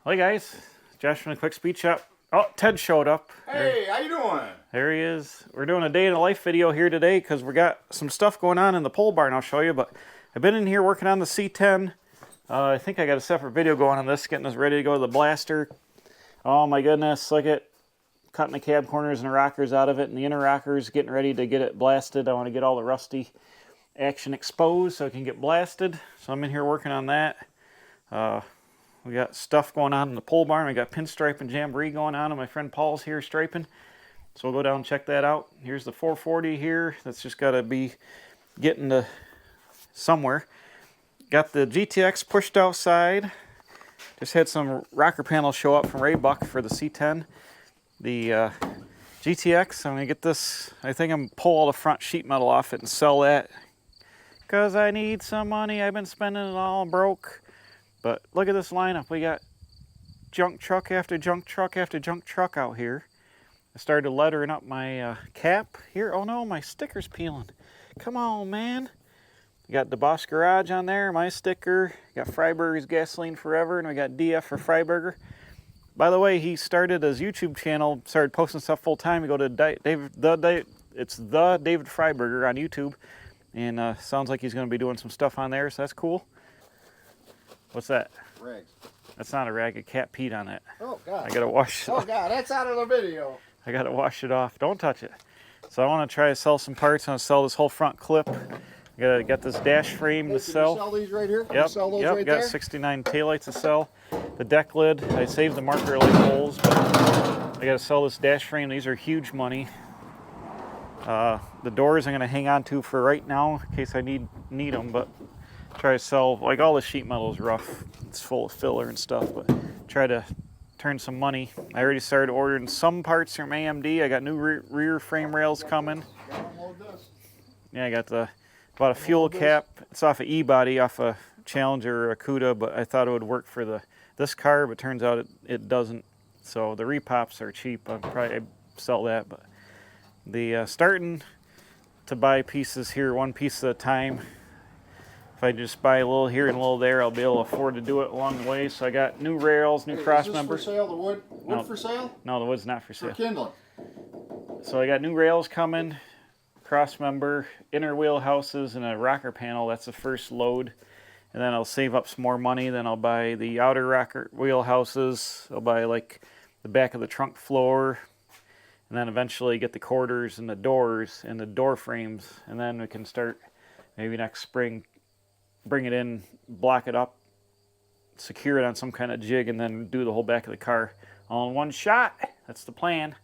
Hey guys, Josh from the Quick Speed Shop. Oh, Ted showed up. Hey, how you doing? There he is. We're doing a day in the life video here today because we got some stuff going on in the pole barn I'll show you. But I've been in here working on the C10. I think I got a separate video going on this, getting us ready to go to the blaster. Oh my goodness, look at cutting the cab corners and the rockers out of it, and the inner rockers, getting ready to get it blasted. I want to get all the rusty action exposed so it can get blasted. So I'm in here working on that. We got stuff going on in the pole barn. We got pinstripe and jamboree going on, and my friend Paul's here striping. So we'll go down and check that out. Here's the 440 here. That's just got to be getting to somewhere. Got the GTX pushed outside. Just had some rocker panels show up from Raybuck for the C10. The GTX, I'm going to get this. I think I'm going to pull all the front sheet metal off it and sell that because I need some money. I've been spending it all broke. But look at this lineup. We got junk truck after junk truck after junk truck out here. I started lettering up my cap here. Oh no, my sticker's peeling. Come on, man. We got the Boss Garage on there, my sticker. Got Freiburger's Gasoline Forever, and we got DF for Freiburger. By the way, he started his YouTube channel, started posting stuff full time. You go to it's the David Freiburger on YouTube, and sounds like he's going to be doing some stuff on there, so that's cool. What's that? Rags. That's not a rag. A cat peed on it. Oh, God. I gotta wash it off. Oh, God, that's out of the video. I gotta wash it off. Don't touch it. So I want to try to sell some parts. I'm gonna sell this whole front clip. I gotta get this dash frame to sell. You sell these right here? Yep. Sell those yep. right Got there? 69 taillights to sell. The deck lid. I saved the Mercury light holes, but I gotta sell this dash frame. These are huge money. The doors I'm gonna hang on to for right now in case I need them, but. Try to sell, like all the sheet metal is rough. It's full of filler and stuff, but try to turn some money. I already started ordering some parts from AMD. I got new rear frame rails coming. Yeah, I got bought a fuel cap. It's off a E-body, off a Challenger or a Cuda, but I thought it would work for this car, but turns out it doesn't. So the repops are cheap. I'll probably sell that, but the starting to buy pieces here, one piece at a time. If I just buy a little here and a little there, I'll be able to afford to do it along the way. So I got new rails, new cross members. Is this for sale, the wood? Wood for sale? No, the wood's not for sale. For kindling. So I got new rails coming, cross member, inner wheel houses, and a rocker panel. That's the first load. And then I'll save up some more money. Then I'll buy the outer rocker wheel houses. I'll buy like the back of the trunk floor. And then eventually get the quarters and the doors and the door frames. And then we can start maybe next spring. Bring it in, block it up, secure it on some kind of jig, and then do the whole back of the car all in one shot. That's the plan.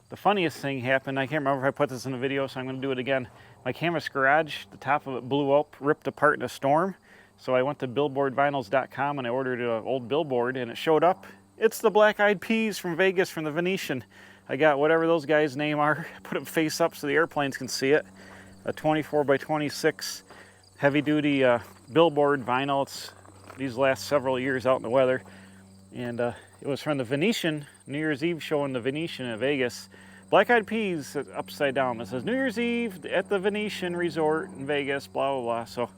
The funniest thing happened, I can't remember if I put this in the video, so I'm going to do it again. My canvas garage, the top of it blew up, ripped apart in a storm. So I went to billboardvinyls.com and I ordered an old billboard, and it showed up. It's the Black Eyed Peas from Vegas, from the Venetian. I got whatever those guys' name are, put it face up so the airplanes can see it. A 24 by 26 heavy-duty billboard vinyl. It's these last several years out in the weather, and it was from the Venetian New Year's Eve show in the Venetian in Vegas. Black Eyed Peas upside down. It says New Year's Eve at the Venetian Resort in Vegas. Blah blah blah. So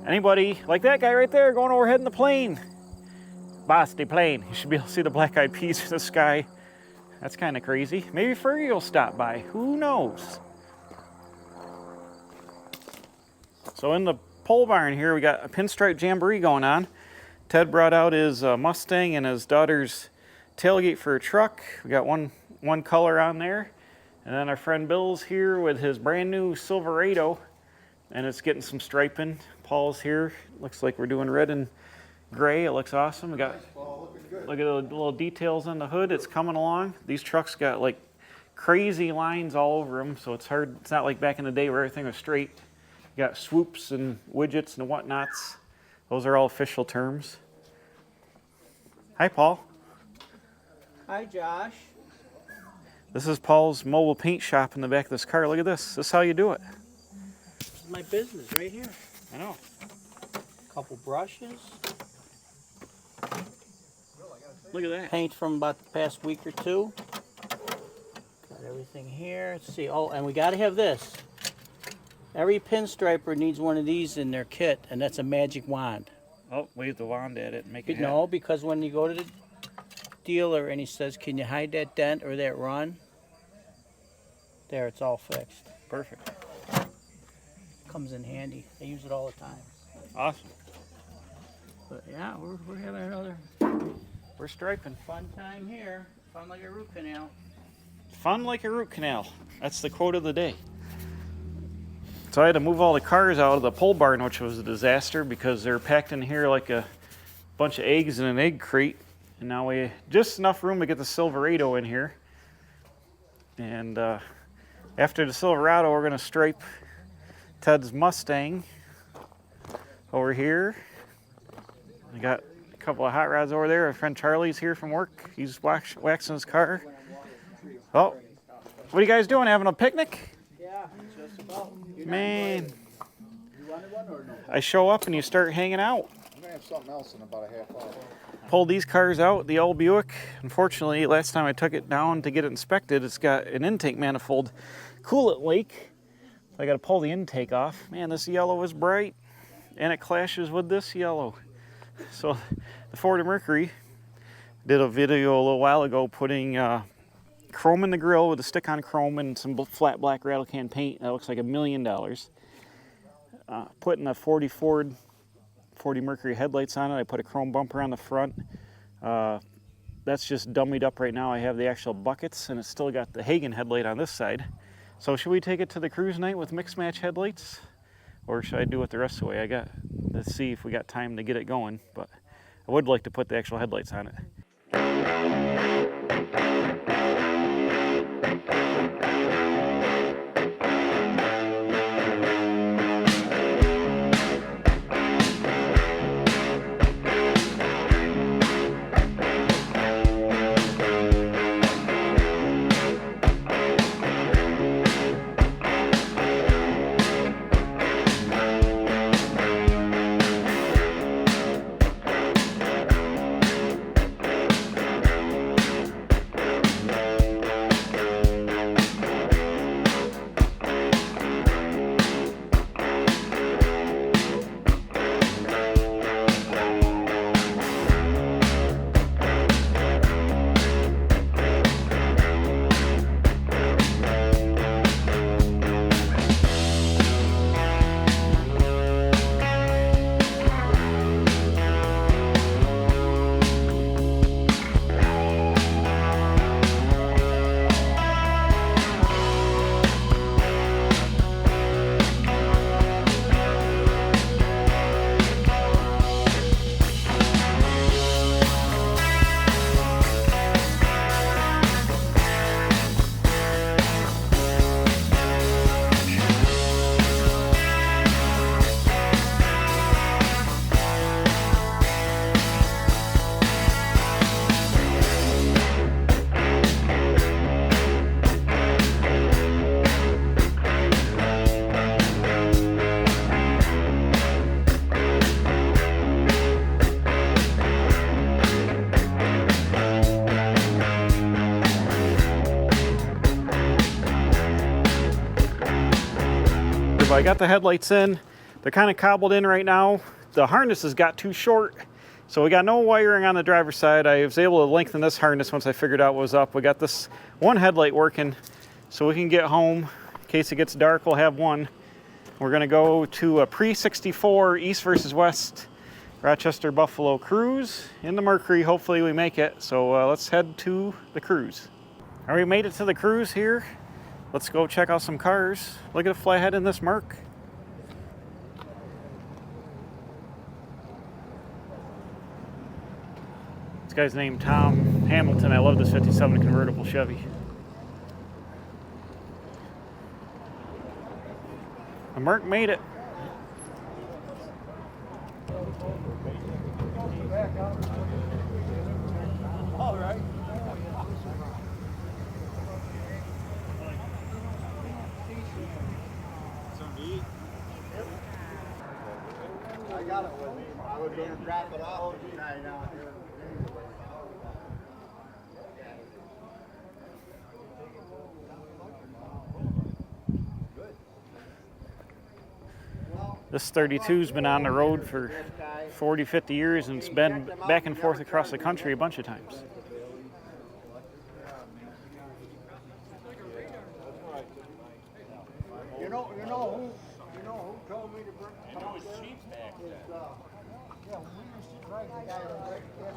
anybody like that guy right there going overhead in the plane, boss the plane. You should be able to see the Black Eyed Peas in the sky. That's kind of crazy. Maybe Fergie will stop by. Who knows? So in the pole barn here, we got a pinstripe jamboree going on. Ted brought out his Mustang and his daughter's tailgate for a truck. We got one color on there. And then our friend Bill's here with his brand new Silverado, and it's getting some striping. Paul's here. Looks like we're doing red and gray. It looks awesome. We got, look at the little details on the hood. It's coming along. These trucks got like crazy lines all over them, so it's hard. It's not like back in the day where everything was straight. You got swoops and widgets and whatnots. Those are all official terms. Hi, Paul. Hi, Josh. This is Paul's mobile paint shop in the back of this car. Look at this. This is how you do it. This is my business right here. I know. Couple brushes. Look at that. Paint from about the past week or two. Got everything here. Let's see. Oh, and we got to have this. Every pinstriper needs one of these in their kit, and that's a magic wand. Oh, wave the wand at it and make it No, because when you go to the dealer and he says, can you hide that dent or that run? There, it's all fixed. Perfect. Comes in handy. I use it all the time. Awesome. But yeah, we're having another We're striping. fun time here. Fun like a root canal. Fun like a root canal. That's the quote of the day. So I had to move all the cars out of the pole barn, which was a disaster because they're packed in here like a bunch of eggs in an egg crate. And now we just enough room to get the Silverado in here. And after the Silverado, we're going to stripe Ted's Mustang over here. I got a couple of hot rods over there. Our friend Charlie's here from work. He's waxing his car. Oh, what are you guys doing? Having a picnic? Yeah, just about. Man, You wanted one or no? I show up and you start hanging out. I'm gonna have something else in about a half hour. Pulled these cars out, the old Buick. Unfortunately, last time I took it down to get it inspected, it's got an intake manifold coolant leak. I got to pull the intake off. Man, this yellow is bright, and it clashes with this yellow. So the Ford Mercury did a video a little while ago putting chrome in the grill with a stick-on chrome and some flat black rattle can paint. That looks like $1 million. Putting a 40 Ford 40 Mercury headlights on it. I put a chrome bumper on the front. That's just dummied up right now. I have the actual buckets, and it's still got the Hagen headlight on this side. So should we take it to the cruise night with mix match headlights, or should I do it the rest of the way? Let's see if we got time to get it going, but I would like to put the actual headlights on it. I got the headlights in. They're kind of cobbled in right now. The harness has got too short, so we got no wiring on the driver's side. I was able to lengthen this harness once I figured out what was up. We got this one headlight working, so we can get home. In case it gets dark, we'll have one. We're gonna go to a pre-64 East versus West Rochester Buffalo cruise in the Mercury. Hopefully we make it, so let's head to the cruise. All right, we made it to the cruise here. Let's go check out some cars. Look at the flathead in this Merc. This guy's named Tom Hamilton. I love this 57 convertible Chevy. The Merc made it. All right. I got it with me. I was going to drop it off tonight out here. Good. This 32's been on the road for 40, 50 years, and it's been back and forth across the country a bunch of times. You know who told me to bring? I know it's cheap back then. Yeah, we used to drag the guy to break this.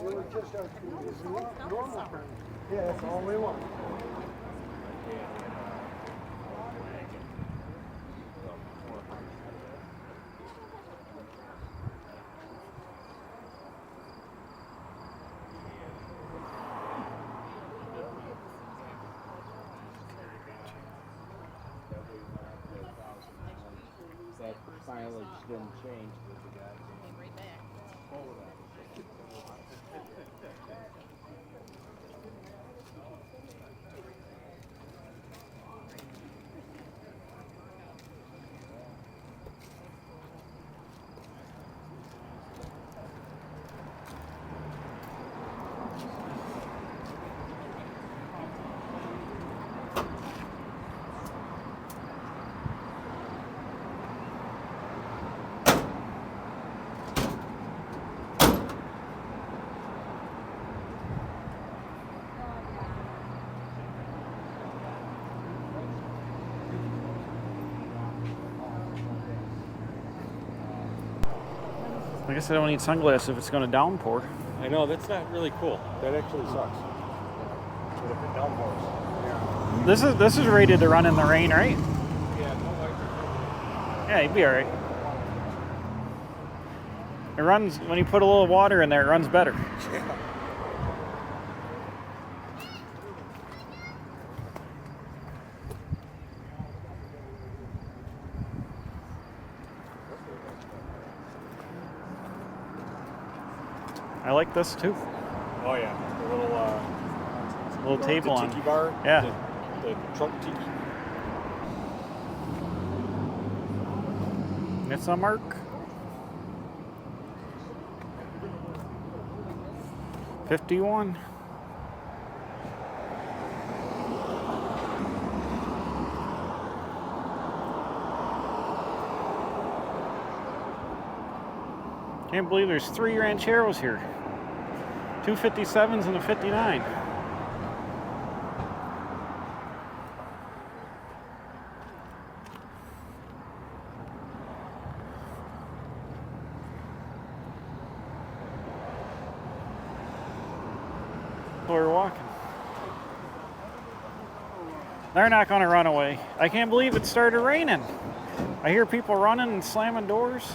We were just normal. Yeah, that's all we want. That silence didn't change with the guy. Right back. I guess I don't need sunglasses if it's going to downpour. I know, that's not really cool. That actually sucks. But if it downpours. This is rated to run in the rain, right? Yeah, no lights. Yeah, you'd be all right. It runs when you put a little water in there. It runs better. I like this too. Oh yeah, the Little table the on. tiki bar. Yeah. The trunk tiki. It's a mark. $51. Can't believe there's 3 Rancheros here. 2 57s and a 59. We're walking. They're not going to run away. I can't believe it started raining. I hear people running and slamming doors.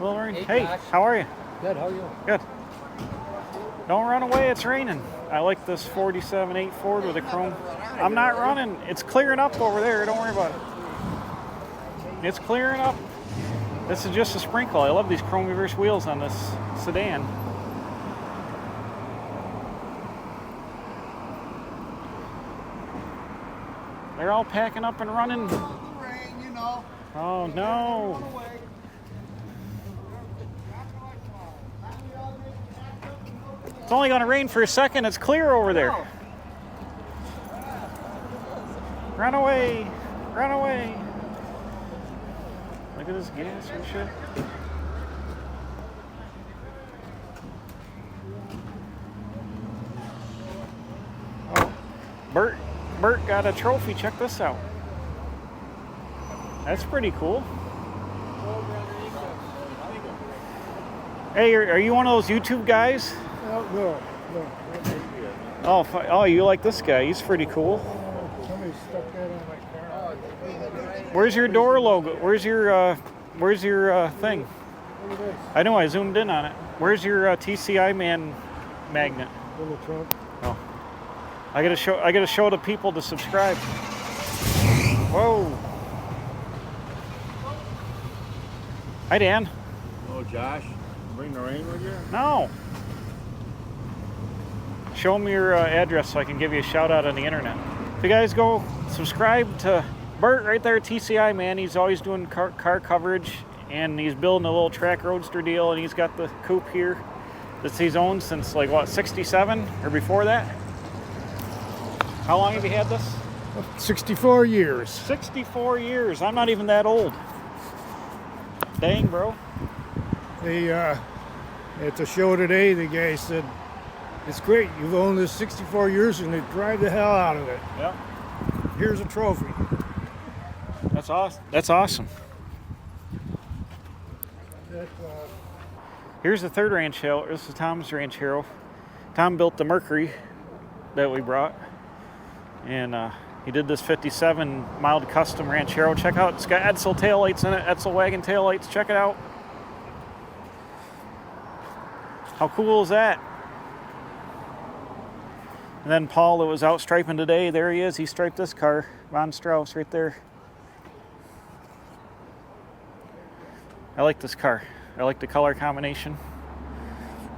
Well, rain. Hey, Josh. how are you? Good, how are you? Good. Don't run away, it's raining. I like this 47.8 Ford with a chrome. I'm not running. It's clearing up over there. Don't worry about it. It's clearing up. This is just a sprinkle. I love these chrome reverse wheels on this sedan. They're all packing up and running. Rain, you know. Oh no. It's only going to rain for a second. It's clear over there. Run away. Run away. Look at this gas and shit. Oh, Bert got a trophy. Check this out. That's pretty cool. Hey, are you one of those YouTube guys? No. Oh, you like this guy? He's pretty cool. Somebody stuck that on my car. Where's your door logo? Where's your thing? Look at this. I know I zoomed in on it. Where's your TCI man magnet? Little trunk. Oh, I gotta show the people to subscribe. Whoa. Hi, Dan. Oh, Josh, bring the rain with you? No. Show them your address so I can give you a shout out on the internet. If you guys go subscribe to Bert right there, TCI man. He's always doing car coverage, and he's building a little track roadster deal, and he's got the coupe here that he's owned since like what, 67 or before that? How long have you had this? 64 years. 64 years. I'm not even that old. Dang, bro. They at the show today, the guy said, "It's great. You've owned this 64 years, and they drive the hell out of it. Yep. Here's a trophy." That's awesome. That's awesome. Here's the third ranchero. This is Tom's ranchero. Tom built the Mercury that we brought, and he did this 57 mild custom ranchero. Check out, it's got Edsel taillights in it, Edsel wagon taillights. Check it out. How cool is that? And then Paul, that was out striping today, there he is. He striped this car, Von Strauss, right there. I like this car. I like the color combination.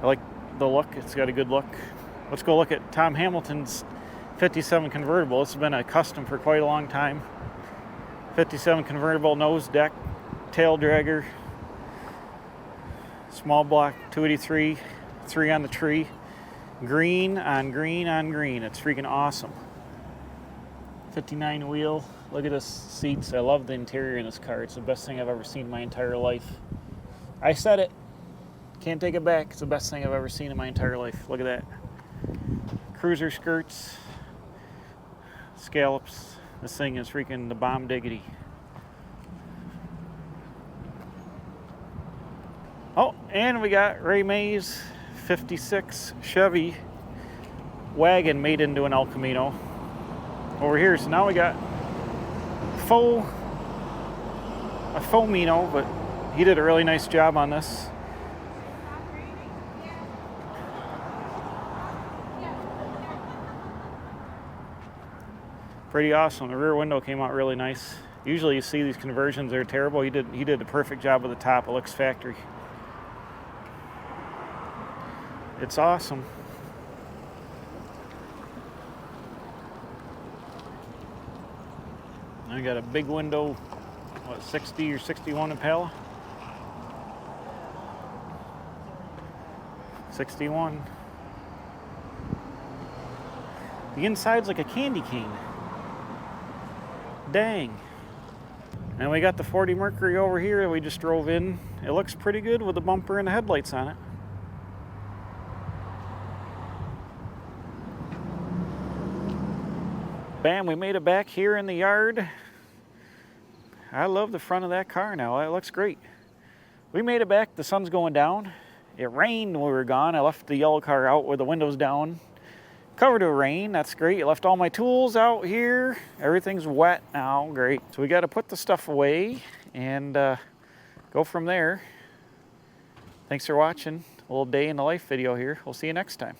I like the look. It's got a good look. Let's go look at Tom Hamilton's 57 convertible. This has been a custom for quite a long time. 57 convertible, nose deck, tail dragger, small block 283, 3 on the tree, green on green on green. It's freaking awesome. 59 wheel. Look at this seats. I love the interior in this car. It's the best thing I've ever seen in my entire life. I said it. Can't take it back. It's the best thing I've ever seen in my entire life. Look at that. Cruiser skirts, scallops. This thing is freaking the bomb diggity. Oh, and we got Ray May's 56 Chevy wagon made into an El Camino over here. So now we got a faux Mino, but he did a really nice job on this. Pretty awesome. The rear window came out really nice. Usually you see these conversions, they're terrible. He did a perfect job with the top. It looks factory. It's awesome. I got a big window, what, 60 or 61 Impala? 61. The inside's like a candy cane. Dang. And we got the 40 Mercury over here that we just drove in. It looks pretty good with the bumper and the headlights on it. Bam, we made it back here in the yard. I love the front of that car now. It looks great. We made it back. The sun's going down. It rained when we were gone. I left the yellow car out with the windows down. Covered with rain. That's great. I left all my tools out here. Everything's wet now. Great. So we got to put the stuff away and go from there. Thanks for watching. A little day in the life video here. We'll see you next time.